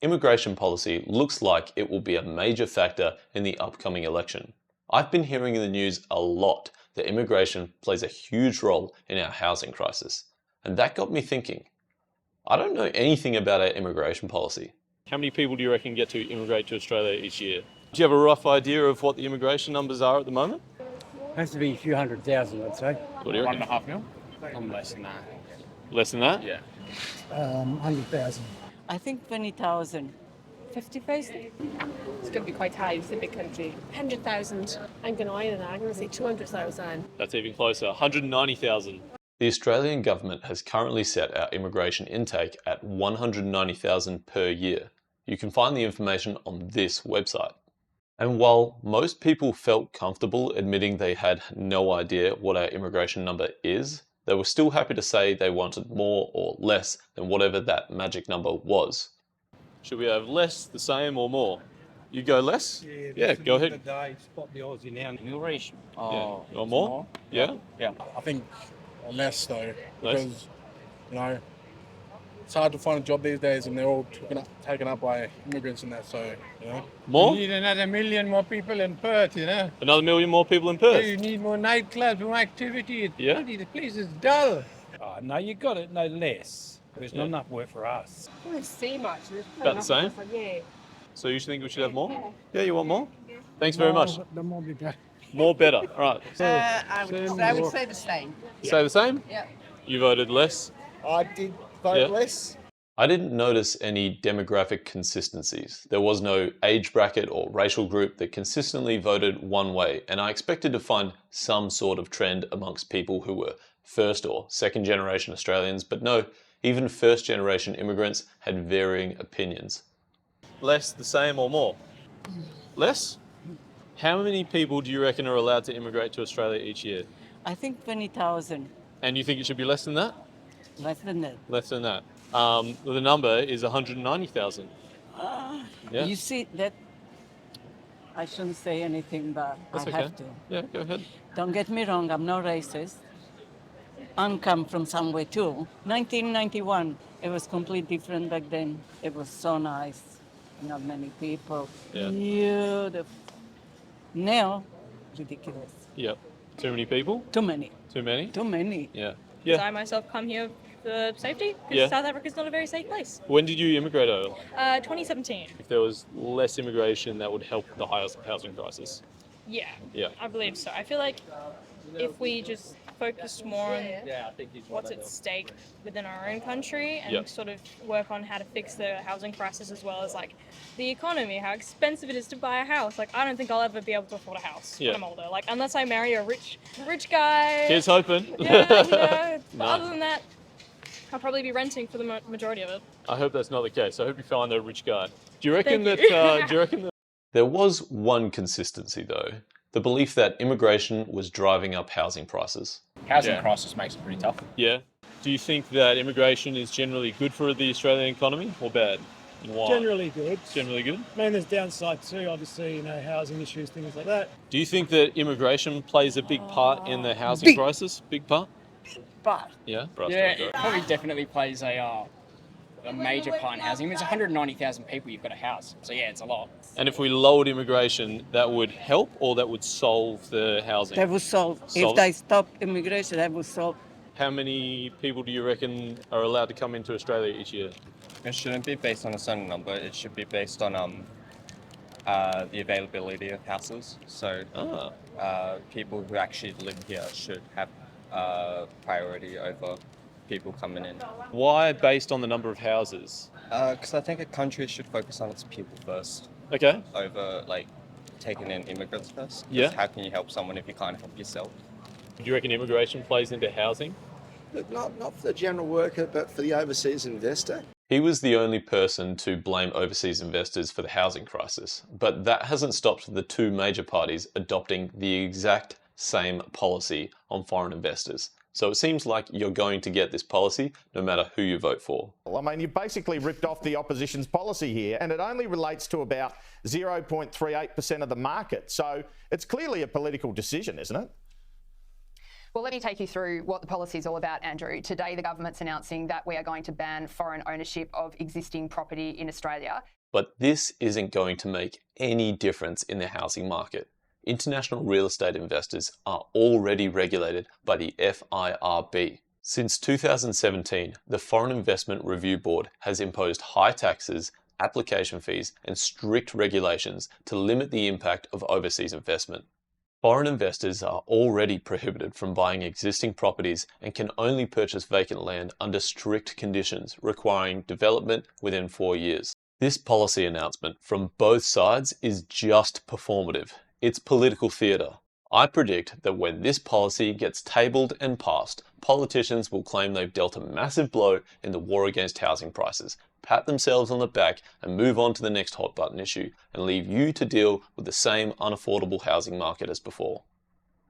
immigration policy looks like it will be a major factor in the upcoming election. I've been hearing in the news a lot that immigration plays a huge role in our housing crisis. And that got me thinking, I don't know anything about our immigration policy. How many people do you reckon get to immigrate to Australia each year? Do you have a rough idea of what the immigration numbers are at the moment? Has to be a few 100,000, I'd say. What do you reckon? 1.5 mil? I'm less than that. Less than that? Yeah. 100,000. I think 20,000. 50,000? It's going to be quite high. It's a big country. 100,000. I'm going to either that. I'm going to say 200,000. That's even closer. 190,000. The Australian government has currently set our immigration intake at 190,000 per year. You can find the information on this website. And while most people felt comfortable admitting they had no idea what our immigration number is, they were still happy to say they wanted more or less than whatever that magic number was. Should we have less, the same, or more? You go less? Yeah, go ahead. Spot the Aussie now. Immigration. Yeah. Or more? Yeah? Yeah. I think less though, Less? because you know it's hard to find a job these days, and they're all taken up by immigrants and that. So you know, More? You need another million more people in Perth, you know. Another million more people in Perth? You need more nightclubs, more activity. Yeah. The place is dull. Oh, no, you got it, no less. There's not enough work for us. I don't see much. About the same? Yeah. So you think we should have more? Yeah, you want more? Thanks very much. The more we go. More better. All right. I would say the same. Say the same? Yeah. You voted less? I did vote Yeah. less. I didn't notice any demographic consistencies. There was no age bracket or racial group that consistently voted one way, and I expected to find some sort of trend amongst people who were first or second generation Australians, but no, even first generation immigrants had varying opinions. Less, the same, or more? Less? How many people do you reckon are allowed to immigrate to Australia each year? I think 20,000. And you think it should be less than that? Less than that. Less than that. The number is 190,000. Yeah. You see that I shouldn't say anything, but That's I okay. have to. Yeah, go ahead. Don't get me wrong, I'm not racist. I'm come from somewhere too. 1991, it was completely different back then. It was so nice. Not many people. Yeah. Beautiful. Now, ridiculous. Yep. Too many people? Too many. Too many? Too many. Yeah. Because I Yeah. myself come here for safety, because Yeah. South Africa's not a very safe place. When did you immigrate, Earl? 2017. If there was less immigration, that would help the housing crisis. Yeah, Yeah. I believe so. I feel like if we just focused more on what's at stake within our own country and Yep. sort of work on how to fix the housing crisis as well as like the economy, how expensive it is to buy a house. Like I don't think I'll ever be able to afford a house Yeah. when I'm older. Like unless I marry a rich guy. Here's hoping. Yeah, you know. But Nice. other than that, I'll probably be renting for the majority of it. I hope that's not the case. I hope you find a rich guy. Do you reckon Thank that? you. Do you reckon that? There was one consistency though, the belief that immigration was driving up housing prices. Housing Yeah. crisis makes it pretty tough. Yeah. Do you think that immigration is generally good for the Australian economy or bad? And why? Generally good. Generally good. I mean, there's downside too, obviously, housing issues, things like that. Do you think that immigration plays a big part in the housing crisis? Big part? But Yeah. Yeah, it probably definitely plays a major part in housing. I mean, it's 190,000 people you've got a house. So yeah, it's a lot. And if we lowered immigration, that would help or that would solve the housing? That will solve. Solve If they stop immigration, that will solve. How many people do you reckon are allowed to come into Australia each year? It shouldn't be based on a certain number. It should be based on the availability of houses. So people who actually live here should have priority over people coming in. Why based on the number of houses? Because I think a country should focus on its people first Okay. over taking in immigrants first. 'Cause Yeah. how can you help someone if you can't help yourself? Do you reckon immigration plays into housing? Look, not for the general worker, but for the overseas investor. He was the only person to blame overseas investors for the housing crisis, but that hasn't stopped the two major parties adopting the exact same policy on foreign investors. So it seems like you're going to get this policy no matter who you vote for. Well, I mean, you've basically ripped off the opposition's policy here, and it only relates to about 0.38% of the market. So it's clearly a political decision, isn't it? Well, let me take you through what the policy is all about, Andrew. Today, the government's announcing that we are going to ban foreign ownership of existing property in Australia. But this isn't going to make any difference in the housing market. International real estate investors are already regulated by the FIRB. Since 2017, the Foreign Investment Review Board has imposed high taxes, application fees, and strict regulations to limit the impact of overseas investment. Foreign investors are already prohibited from buying existing properties and can only purchase vacant land under strict conditions requiring development within 4 years. This policy announcement from both sides is just performative. It's political theatre. I predict that when this policy gets tabled and passed, politicians will claim they've dealt a massive blow in the war against housing prices, pat themselves on the back and move on to the next hot button issue and leave you to deal with the same unaffordable housing market as before.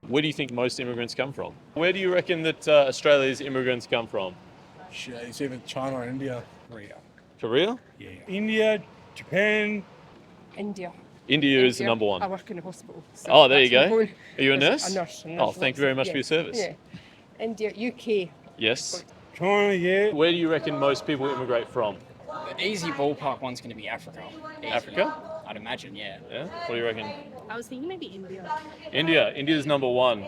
Where do you think most immigrants come from? Where do you reckon that Australia's immigrants come from? Shit, it's either China or India. Korea? Yeah. India, Japan. India. India is the number one. I work in a hospital. So Oh, there you that's go. my point. Are you a nurse? A nurse. Oh, thank you very much for your service. Yeah. India, UK. Yes. China, yeah. Where do you reckon most people immigrate from? The easy ballpark one's going to be Africa. Easy. Africa? I'd imagine, yeah. Yeah? What do you reckon? I was thinking maybe India. India. India's number one.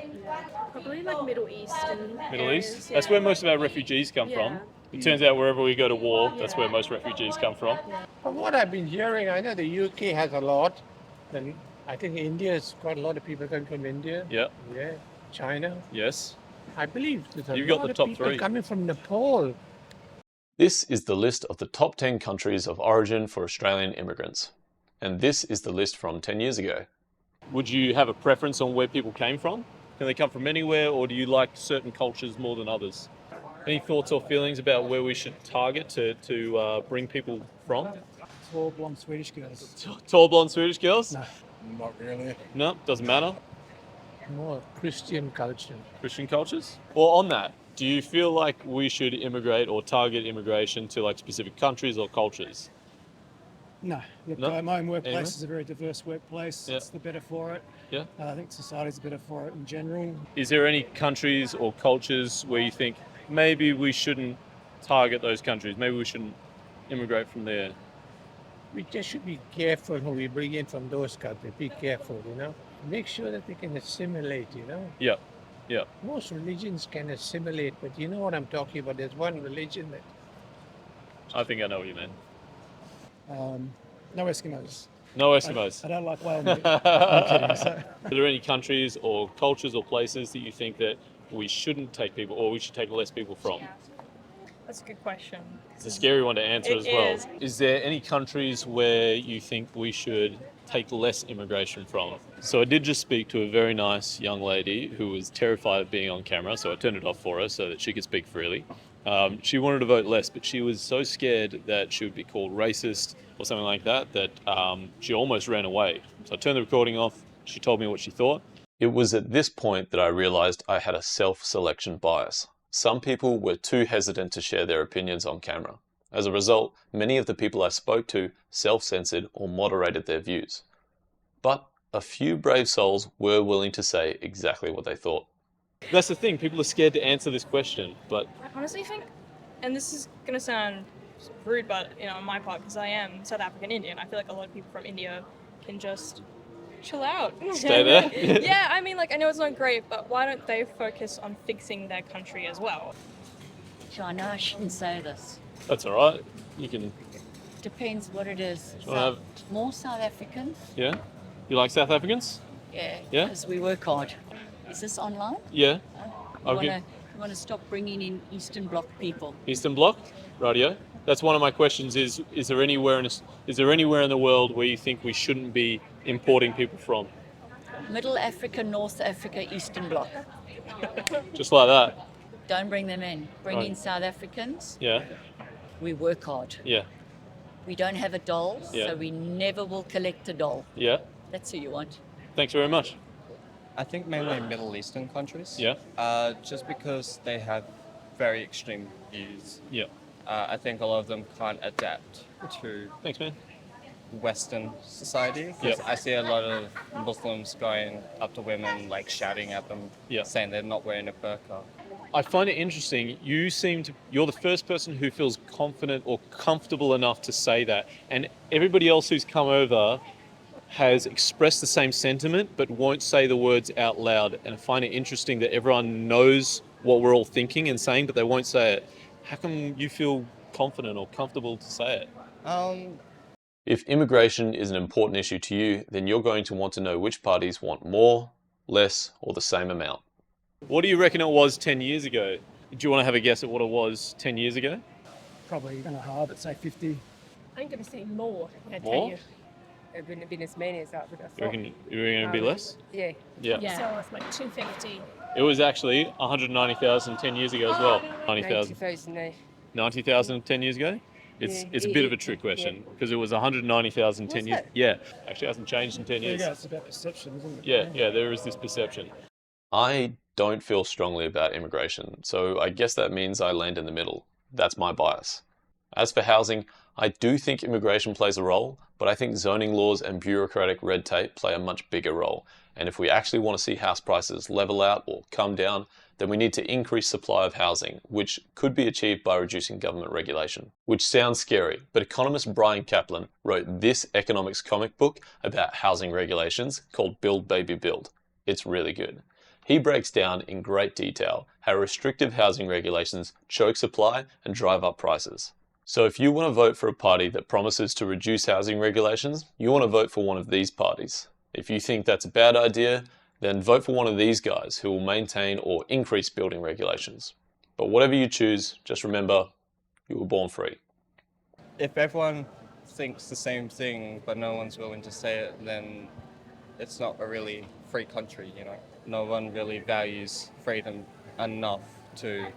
Probably like Middle East and Middle areas, East? yeah. That's where most of our refugees come from. It turns out wherever we go to war, that's where most refugees come from. From what I've been hearing, I know the UK has a lot. Then I think India's quite a lot of people come from India. Yeah. Yeah. China. Yes. I believe there's a You've got lot the of top people three. coming from Nepal. This is the list of the top 10 countries of origin for Australian immigrants. And this is the list from 10 years ago. Would you have a preference on where people came from? Can they come from anywhere, or do you like certain cultures more than others? Any thoughts or feelings about where we should target to bring people from? Tall, blonde Swedish girls. Tall blonde Swedish girls? No. Not really. No, doesn't matter. More Christian culture. Christian cultures? Well, on that, do you feel like we should immigrate or target immigration to like specific countries or cultures? No. Look, No? my own workplace Anyway? is a very diverse workplace. Yeah. It's the better for it. Yeah. I think society's better for it in general. Is there any countries or cultures where you think maybe we shouldn't target those countries? Maybe we shouldn't immigrate from there? We just should be careful who we bring in from those countries. Be careful, Make sure that they can assimilate, Yeah. Yeah. Most religions can assimilate, but you know what I'm talking about. There's one religion that I think I know what you mean. No Eskimos. No Eskimos. I don't like whale meat. I'm kidding. So. Are there any countries or cultures or places that you think that we shouldn't take people, or we should take less people from? That's a good question. It's a scary one to answer It as well. is. Is there any countries where you think we should take less immigration from? So I did just speak to a very nice young lady who was terrified of being on camera, so I turned it off for her so that she could speak freely. She wanted to vote less, but she was so scared that she would be called racist or something like that, that she almost ran away. So I turned the recording off. She told me what she thought. It was at this point that I realized I had a self-selection bias. Some people were too hesitant to share their opinions on camera. As a result, many of the people I spoke to self-censored or moderated their views. But a few brave souls were willing to say exactly what they thought. That's the thing, people are scared to answer this question, but I honestly think, and this is going to sound rude, but on my part, because I am South African Indian, I feel like a lot of people from India can just chill out. Stay there? Yeah, I mean, I know it's not great, but why don't they focus on fixing their country as well? China, I shouldn't say this. that's all right. You can, Depends what it is. Well, have- More South Africans? yeah? You like South Africans? Yeah. Yeah? Because we work hard. Is this online? Yeah. You Okay. want to stop bringing in Eastern Bloc people? Eastern Bloc? Radio. That's one of my questions is there anywhere in the world where you think we shouldn't be importing people from? Middle Africa, North Africa, Eastern Bloc. Just like that? Don't bring them in. Bring Right. in South Africans. Yeah. We work hard. Yeah. We don't have a doll, Yeah. so we never will collect a doll. Yeah. That's who you want. Thanks very much. I think mainly Middle Eastern countries. Yeah. Just because they have very extreme views. Yeah. I think a lot of them can't adapt to. Thanks, man. Western society. 'Cause I see a lot of Muslims going up to women, like shouting at them, saying they're not wearing a burqa. I find it interesting. You're the first person who feels confident or comfortable enough to say that, and everybody else who's come over has expressed the same sentiment but won't say the words out loud. And I find it interesting that everyone knows what we're all thinking and saying, but they won't say it. How come you feel confident or comfortable to say it? If immigration is an important issue to you, then you're going to want to know which parties want more, less, or the same amount. What do you reckon it was 10 years ago? Do you want to have a guess at what it was 10 years ago? Probably going to halve it, say 50. I'm going to say more. I tell More? you. It wouldn't have been as many as that would have You thought. reckon it'd be less? Yeah. Yeah. So it's like 250. It was actually 190,000 10 years ago as well. 90,000. 90,000 90,000 10 years ago? It's a bit of a trick question because it was 190,000 10 years. Yeah, actually hasn't changed in 10 years. Yeah, it's about perception, isn't it? Yeah, there is this perception. I don't feel strongly about immigration, so I guess that means I land in the middle. That's my bias. As for housing, I do think immigration plays a role, but I think zoning laws and bureaucratic red tape play a much bigger role. And if we actually want to see house prices level out or come down, then we need to increase supply of housing, which could be achieved by reducing government regulation. Which sounds scary, but economist Brian Kaplan wrote this economics comic book about housing regulations called Build Baby Build. It's really good. He breaks down in great detail how restrictive housing regulations choke supply and drive up prices. So if you want to vote for a party that promises to reduce housing regulations, you want to vote for one of these parties. If you think that's a bad idea, then vote for one of these guys who will maintain or increase building regulations. But whatever you choose, just remember, you were born free. If everyone thinks the same thing, but no one's willing to say it, then it's not a really free country, you know. No one really values freedom enough to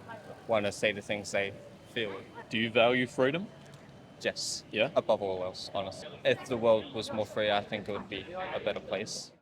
want to say the things they feel. Do you value freedom? Yes. Yeah? Above all else, honestly. If the world was more free, I think it would be a better place.